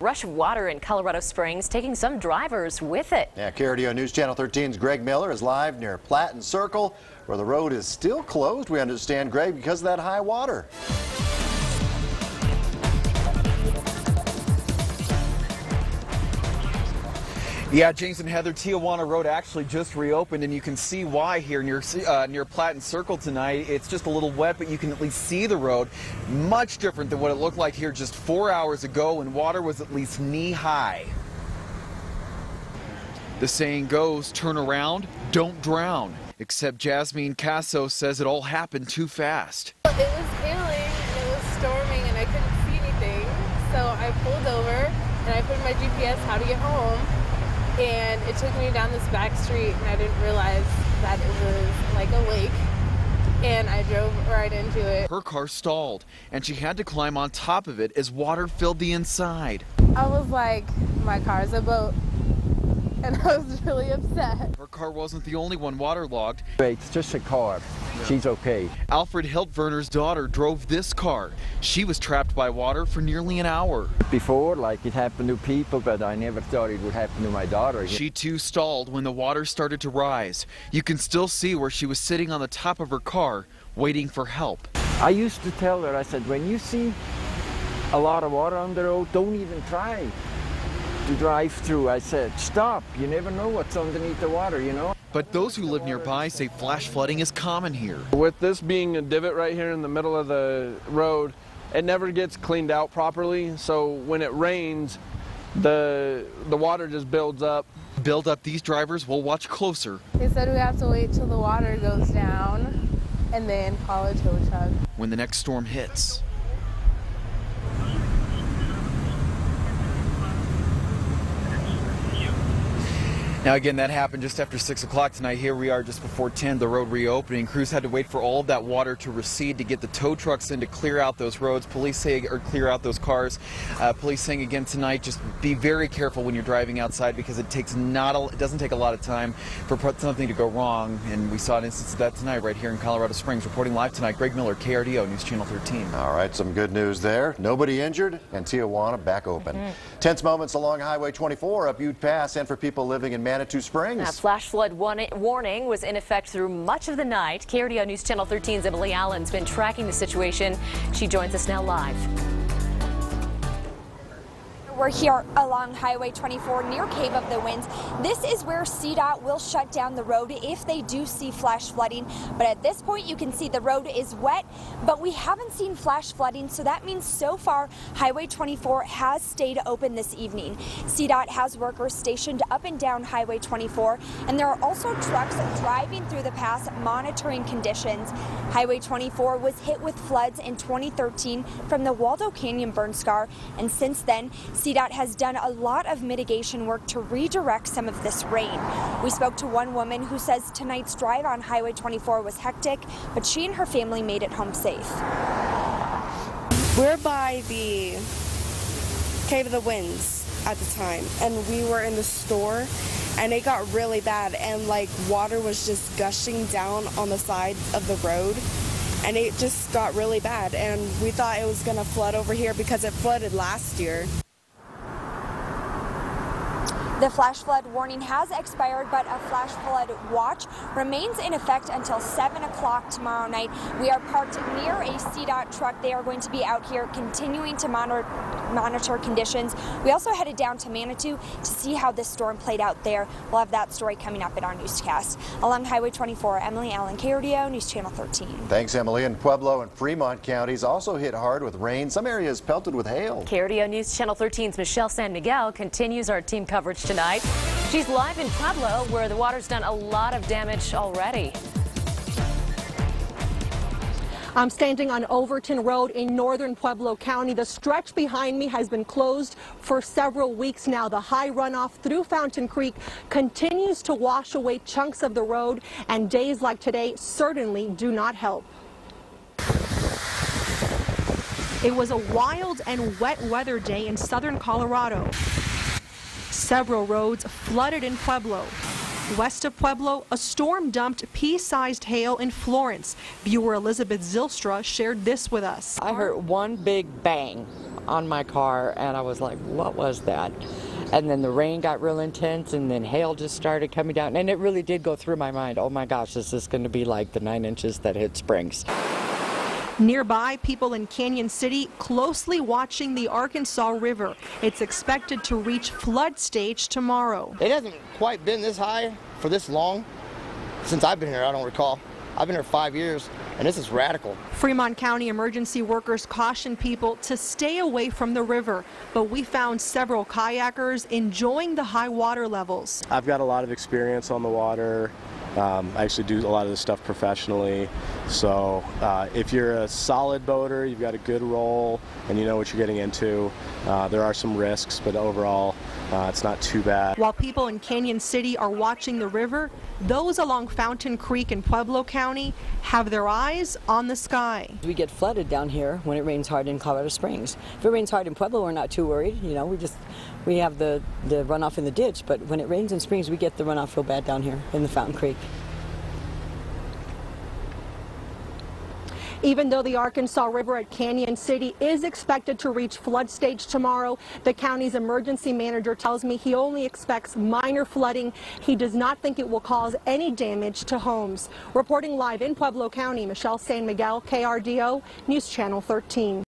Rush of water in Colorado Springs, taking some drivers with it. Yeah, KRDO News Channel 13's Greg Miller is live near Platte and Circle, where the road is still closed, we understand, Greg, because of that high water. Yeah, James and Heather, Tijuana Road actually just reopened, and you can see why here near Platte and Circle tonight. It's just a little wet, but you can at least see the road. Much different than what it looked like here just 4 hours ago when water was at least knee-high. The saying goes, turn around, don't drown. Except Jasmine Casso says it all happened too fast. It was hailing and it was storming and I couldn't see anything, so I pulled over and I put in my GPS how to get home. And it took me down this back street and I didn't realize that it was like a lake, and I drove right into it. Her car stalled and she had to climb on top of it as water filled the inside. I was like, my car's a boat, and I was really upset. Her car wasn't the only one waterlogged. It's just a car. She's okay. Alfred Hiltverner's daughter drove this car. She was trapped by water for nearly an hour. Before, like, it happened to people, but I never thought it would happen to my daughter. She too stalled when the water started to rise. You can still see where she was sitting on the top of her car, waiting for help. I used to tell her, I said, when you see a lot of water on the road, don't even try to drive through. I said, stop. You never know what's underneath the water, you know. But those who live nearby say flash flooding is common here. With this being a divot right here in the middle of the road, it never gets cleaned out properly, so when it rains, the water just builds up. These drivers will watch closer. They said we have to wait till the water goes down and then call a tow truck when the next storm hits. Now again, that happened just after 6 o'clock tonight. Here we are just before 10, the road reopening. Crews had to wait for all of that water to recede to get the tow trucks in to clear out those roads. Police say, or clear out those cars. Police saying again tonight, just be very careful when you're driving outside because it doesn't take a lot of time for something to go wrong. And we saw an instance of that tonight right here in Colorado Springs. Reporting live tonight, Greg Miller, KRDO News Channel 13. All right, some good news there. Nobody injured and Tijuana back open. Tense moments along Highway 24 up Ute Pass and for people living in Manitou Springs. A flash flood warning was in effect through much of the night. KRDO News Channel 13's Emily Allen's been tracking the situation. She joins us now live. We're here along Highway 24 near Cave of the Winds. This is where CDOT will shut down the road if they do see flash flooding. But at this point, you can see the road is wet, but we haven't seen flash flooding. So that means so far, Highway 24 has stayed open this evening. CDOT has workers stationed up and down Highway 24, and there are also trucks driving through the pass monitoring conditions. Highway 24 was hit with floods in 2013 from the Waldo Canyon burn scar, and since then, CDOT has done a lot of mitigation work to redirect some of this rain. We spoke to one woman who says tonight's drive on Highway 24 was hectic, but she and her family made it home safe. We're by the Cave of the Winds at the time, and we were in the store, and it got really bad, and like water was just gushing down on the side of the road. And it just got really bad, and we thought it was going to flood over here because it flooded last year. The flash flood warning has expired, but a flash flood watch remains in effect until 7 o'clock tomorrow night. We are parked near a CDOT truck. They are going to be out here continuing to monitor conditions. We also headed down to Manitou to see how this storm played out there. We'll have that story coming up in our newscast. Along Highway 24, Emily Allen, KRDO News Channel 13. Thanks, Emily. And Pueblo and Fremont counties also hit hard with rain. Some areas pelted with hail. KRDO News Channel 13's Michelle San Miguel continues our team coverage tonight. She's live in Pueblo, where the water's done a lot of damage already. I'm standing on Overton Road in northern Pueblo County. The stretch behind me has been closed for several weeks now. The high runoff through Fountain Creek continues to wash away chunks of the road, and days like today certainly do not help. It was a wild and wet weather day in southern Colorado. Several roads flooded in Pueblo. West of Pueblo, a storm dumped pea-sized hail in Florence. Viewer Elizabeth Zylstra shared this with us. I heard one big bang on my car, and I was like, what was that? And then the rain got real intense, and then hail just started coming down, and it really did go through my mind, oh my gosh, is this going to be like the 9 inches that hit Springs? Nearby, people in Canyon City closely watching the Arkansas River. It's expected to reach flood stage tomorrow. It hasn't quite been this high for this long since I've been here. I don't recall. I've been here 5 years, and this is radical. Fremont County emergency workers caution people to stay away from the river, but we found several kayakers enjoying the high water levels. I've got a lot of experience on the water. I actually do a lot of this stuff professionally, so if you're a solid boater, you've got a good roll, and you know what you're getting into, there are some risks, but overall it's not too bad. While people in Canyon City are watching the river, those along Fountain Creek in Pueblo County have their eyes on the sky. We get flooded down here when it rains hard in Colorado Springs. If it rains hard in Pueblo, we're not too worried. You know, we have the runoff in the ditch, but when it rains in Springs, we get the runoff real bad down here in the Fountain Creek. Even though the Arkansas River at Canyon City is expected to reach flood stage tomorrow, the county's emergency manager tells me he only expects minor flooding. He does not think it will cause any damage to homes. Reporting live in Pueblo County, Michelle San Miguel, KRDO, News Channel 13.